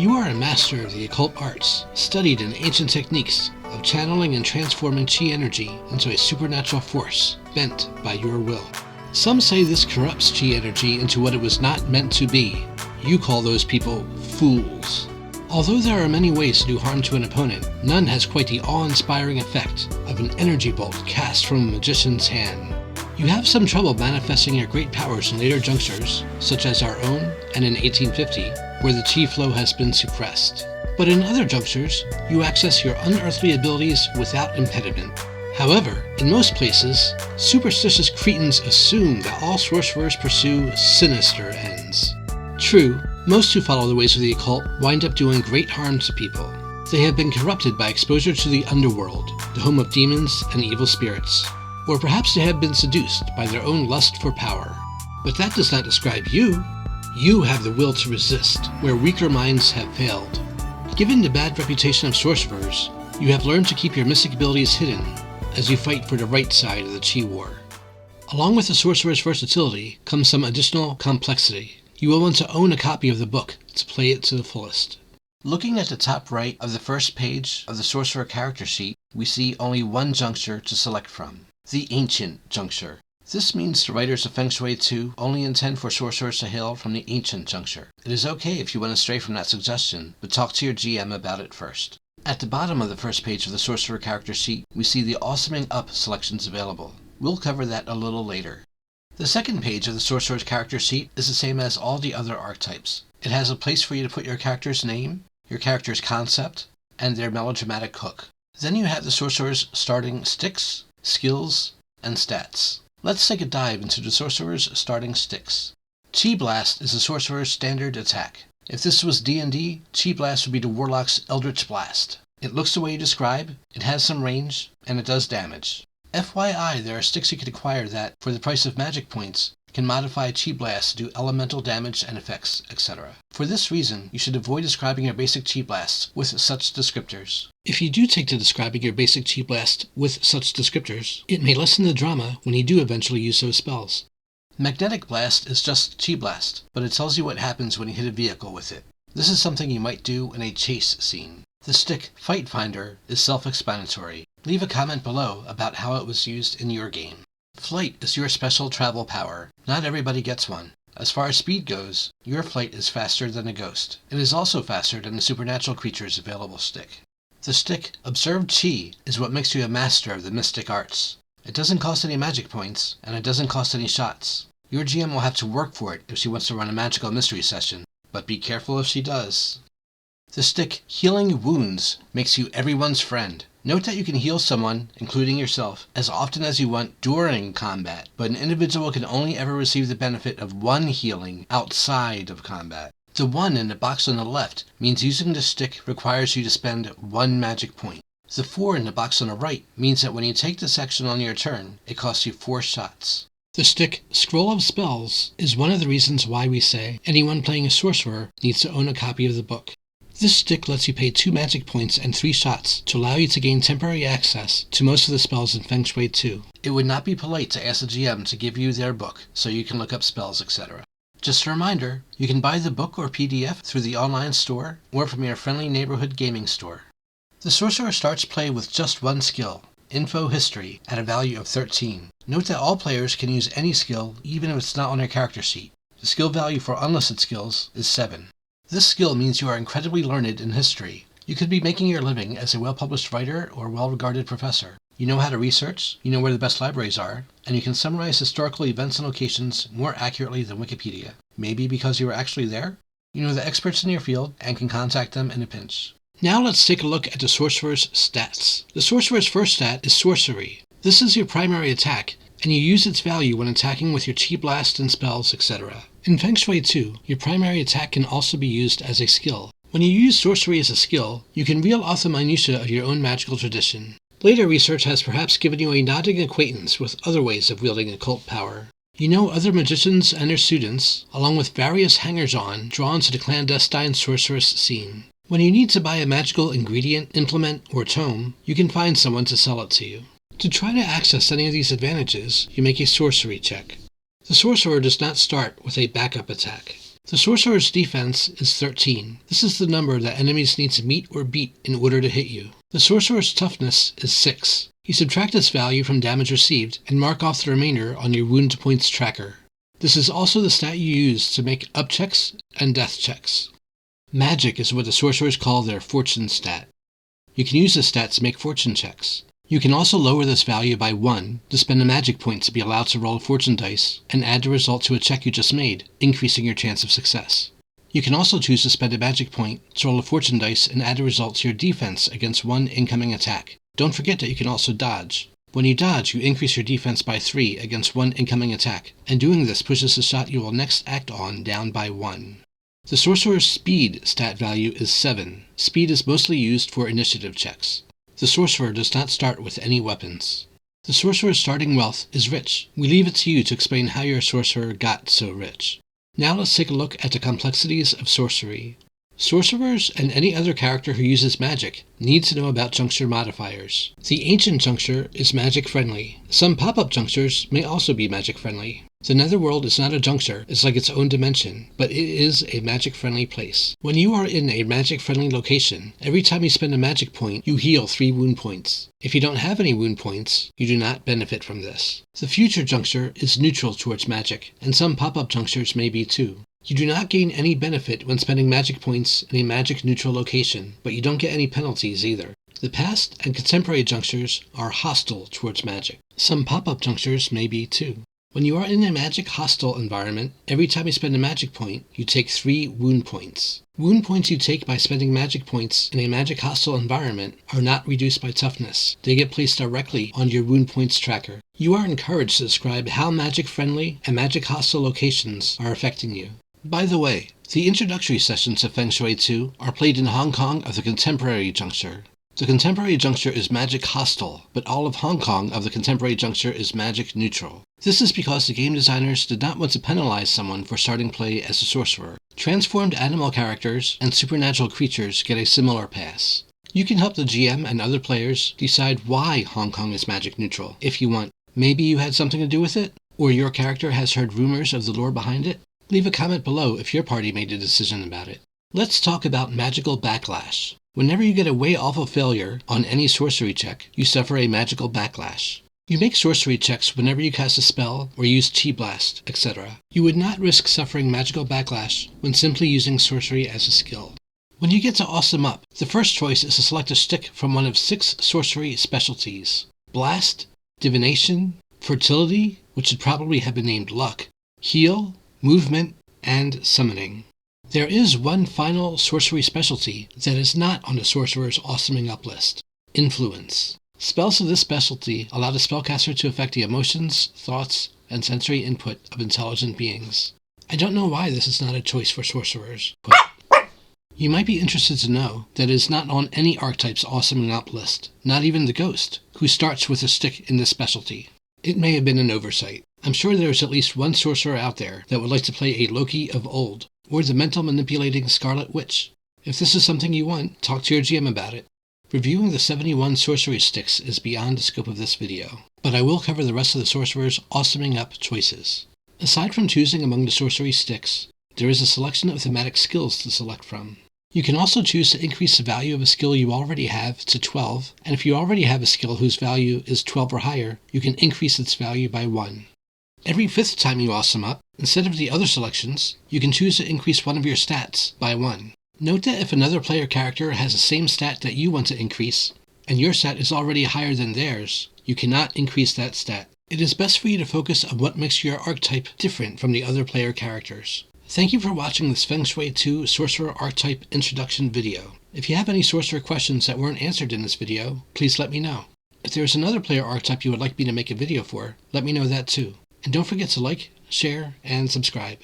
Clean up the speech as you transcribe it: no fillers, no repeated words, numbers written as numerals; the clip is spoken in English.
You are a master of the occult arts, studied in ancient techniques of channeling and transforming chi energy into a supernatural force bent by your will. Some say this corrupts chi energy into what it was not meant to be. You call those people fools. Although there are many ways to do harm to an opponent, none has quite the awe-inspiring effect of an energy bolt cast from a magician's hand. You have some trouble manifesting your great powers in later junctures, such as our own and in 1850, where the chi flow has been suppressed. But in other junctures, you access your unearthly abilities without impediment. However, in most places, superstitious cretins assume that all sorcerers pursue sinister ends. True, most who follow the ways of the occult wind up doing great harm to people. They have been corrupted by exposure to the underworld, the home of demons and evil spirits. Or perhaps they have been seduced by their own lust for power. But that does not describe you. You have the will to resist, where weaker minds have failed. Given the bad reputation of sorcerers, you have learned to keep your mystic abilities hidden as you fight for the right side of the chi war. Along with the sorcerer's versatility comes some additional complexity. You will want to own a copy of the book to play it to the fullest. Looking at the top right of the first page of the sorcerer character sheet, we see only one juncture to select from. The Ancient Juncture. This means the writers of Feng Shui 2 only intend for sorcerers to hail from the Ancient Juncture. It is okay if you want to stray from that suggestion, but talk to your GM about it first. At the bottom of the first page of the sorcerer character sheet, we see the Awesoming Up selections available. We'll cover that a little later. The second page of the sorcerer's character sheet is the same as all the other archetypes. It has a place for you to put your character's name, your character's concept, and their melodramatic hook. Then you have the sorcerer's starting sticks, skills, and stats. Let's take a dive into the sorcerer's starting sticks. Chi Blast is the sorcerer's standard attack. If this was D&D, Chi Blast would be the warlock's Eldritch Blast. It looks the way you describe, it has some range, and it does damage. FYI, there are sticks you can acquire that, for the price of magic points, can modify Chi Blast to do elemental damage and effects, etc. For this reason, you should avoid describing your basic Chi Blasts with such descriptors. If you do take to describing your basic Chi Blast with such descriptors, it may lessen the drama when you do eventually use those spells. Magnetic Blast is just Chi Blast, but it tells you what happens when you hit a vehicle with it. This is something you might do in a chase scene. The stick Fight Finder is self-explanatory. Leave a comment below about how it was used in your game. Flight is your special travel power. Not everybody gets one. As far as speed goes, your flight is faster than a ghost. It is also faster than the supernatural creature's available stick. The stick Observed Chi is what makes you a master of the mystic arts. It doesn't cost any magic points, and it doesn't cost any shots. Your GM will have to work for it if she wants to run a magical mystery session, but be careful if she does. The stick Healing Wounds makes you everyone's friend. Note that you can heal someone, including yourself, as often as you want during combat, but an individual can only ever receive the benefit of one healing outside of combat. The 1 in the box on the left means using the stick requires you to spend 1 magic point. The 4 in the box on the right means that when you take this action on your turn, it costs you 4 shots. The stick Scroll of Spells is one of the reasons why we say anyone playing a sorcerer needs to own a copy of the book. This stick lets you pay 2 magic points and 3 shots to allow you to gain temporary access to most of the spells in Feng Shui 2. It would not be polite to ask the GM to give you their book so you can look up spells, etc. Just a reminder, you can buy the book or PDF through the online store or from your friendly neighborhood gaming store. The sorcerer starts play with just one skill, Info History, at a value of 13. Note that all players can use any skill even if it's not on their character sheet. The skill value for unlisted skills is 7. This skill means you are incredibly learned in history. You could be making your living as a well-published writer or well-regarded professor. You know how to research, you know where the best libraries are, and you can summarize historical events and locations more accurately than Wikipedia. Maybe because you were actually there? You know the experts in your field and can contact them in a pinch. Now let's take a look at the sorcerer's stats. The sorcerer's first stat is Sorcery. This is your primary attack, and you use its value when attacking with your Chi Blast and spells, etc. In Feng Shui 2, your primary attack can also be used as a skill. When you use sorcery as a skill, you can reel off the minutiae of your own magical tradition. Later research has perhaps given you a nodding acquaintance with other ways of wielding occult power. You know other magicians and their students, along with various hangers-on drawn to the clandestine sorceress scene. When you need to buy a magical ingredient, implement, or tome, you can find someone to sell it to you. To try to access any of these advantages, you make a sorcery check. The sorcerer does not start with a backup attack. The Sorcerer's defense is 13. This is the number that enemies need to meet or beat in order to hit you. The Sorcerer's toughness is 6. You subtract this value from damage received and mark off the remainder on your wound points tracker. This is also the stat you use to make up checks and death checks. Magic is what the Sorcerers call their fortune stat. You can use this stat to make fortune checks. You can also lower this value by 1 to spend a magic point to be allowed to roll a fortune dice and add the result to a check you just made, increasing your chance of success. You can also choose to spend a magic point to roll a fortune dice and add a result to your defense against one incoming attack. Don't forget that you can also dodge. When you dodge, you increase your defense by 3 against one incoming attack, and doing this pushes the shot you will next act on down by 1. The Sorcerer's speed stat value is 7. Speed is mostly used for initiative checks. The Sorcerer does not start with any weapons. The Sorcerer's starting wealth is rich. We leave it to you to explain how your Sorcerer got so rich. Now let's take a look at the complexities of sorcery. Sorcerers and any other character who uses magic need to know about juncture modifiers. The ancient juncture is magic friendly. Some pop-up junctures may also be magic friendly. The Netherworld is not a juncture, it's like its own dimension, but it is a magic friendly place. When you are in a magic friendly location, every time you spend a magic point, you heal 3 wound points. If you don't have any wound points, you do not benefit from this. The future juncture is neutral towards magic, and some pop-up junctures may be too. You do not gain any benefit when spending magic points in a magic neutral location, but you don't get any penalties either. The past and contemporary junctures are hostile towards magic. Some pop-up junctures may be too. When you are in a magic hostile environment, every time you spend a magic point, you take 3 wound points. Wound points you take by spending magic points in a magic hostile environment are not reduced by toughness. They get placed directly on your wound points tracker. You are encouraged to describe how magic friendly and magic hostile locations are affecting you. By the way, the introductory sessions of Feng Shui 2 are played in Hong Kong of the contemporary juncture. The contemporary juncture is magic hostile, but all of Hong Kong of the contemporary juncture is magic neutral. This is because the game designers did not want to penalize someone for starting play as a sorcerer. Transformed animal characters and supernatural creatures get a similar pass. You can help the GM and other players decide why Hong Kong is magic neutral, if you want. Maybe you had something to do with it? Or your character has heard rumors of the lore behind it? Leave a comment below if your party made a decision about it. Let's talk about magical backlash. Whenever you get a way awful failure on any sorcery check, you suffer a magical backlash. You make sorcery checks whenever you cast a spell or use Chi Blast, etc. You would not risk suffering magical backlash when simply using sorcery as a skill. When you get to Awesome Up, the first choice is to select a stick from one of 6 sorcery specialties: Blast, Divination, Fertility, which should probably have been named Luck, Heal, Movement, and Summoning. There is one final sorcery specialty that is not on the Sorcerer's Awesoming Up list: Influence. Spells of this specialty allow the spellcaster to affect the emotions, thoughts, and sensory input of intelligent beings. I don't know why this is not a choice for sorcerers, but you might be interested to know that it is not on any archetype's Awesoming Up list, not even the Ghost, who starts with a stick in this specialty. It may have been an oversight. I'm sure there is at least one sorcerer out there that would like to play a Loki of old, or the mental manipulating Scarlet Witch. If this is something you want, talk to your GM about it. Reviewing the 71 sorcery sticks is beyond the scope of this video, but I will cover the rest of the sorcerer's Awesoming Up choices. Aside from choosing among the sorcery sticks, there is a selection of thematic skills to select from. You can also choose to increase the value of a skill you already have to 12, and if you already have a skill whose value is 12 or higher, you can increase its value by 1. Every 5th time you Awesome Up, instead of the other selections, you can choose to increase one of your stats by 1. Note that if another player character has the same stat that you want to increase, and your stat is already higher than theirs, you cannot increase that stat. It is best for you to focus on what makes your archetype different from the other player characters. Thank you for watching this Feng Shui 2 Sorcerer Archetype Introduction video. If you have any sorcerer questions that weren't answered in this video, please let me know. If there is another player archetype you would like me to make a video for, let me know that too. And don't forget to like, share, and subscribe.